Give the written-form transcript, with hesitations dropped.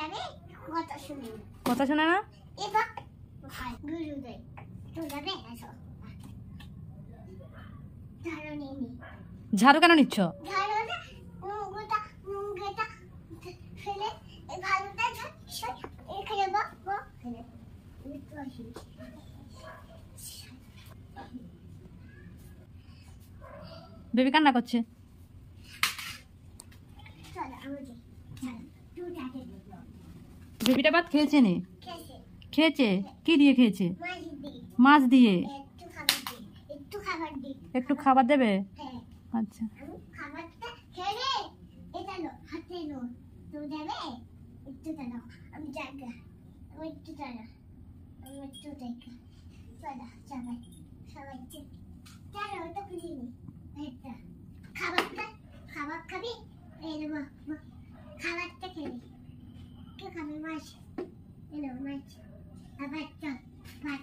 যাবে কথা শুনে কথা শোনে না এবার গুরু দেয় তো যাবে আসো ঝাড়ু নিয়ে নি ঝাড়ু কেন নিচ্ছ ঝাড়ু না মুগটা ফেলে এই ভালোটা এখানে বো ফেলে বেবি কান্না করছে বেবিটা ভাত খেয়েছে নে খেয়েছে কি দিয়ে খেয়েছে মাছ দিয়ে একটু খাবার দেবে আচ্ছা খাবারটা খেলে এটা লো হাতে লো তো দেবে একটু দাও আমি জায়গা আমি একটু দাও আমি একটু দেখা চলা সবাই সবাই চলো ওটা খুলিনি এটা খাবার খাবি এই দেবো খাবারটা খেলি কে খাবে মাছ এলো মাছ আবার চল ভাত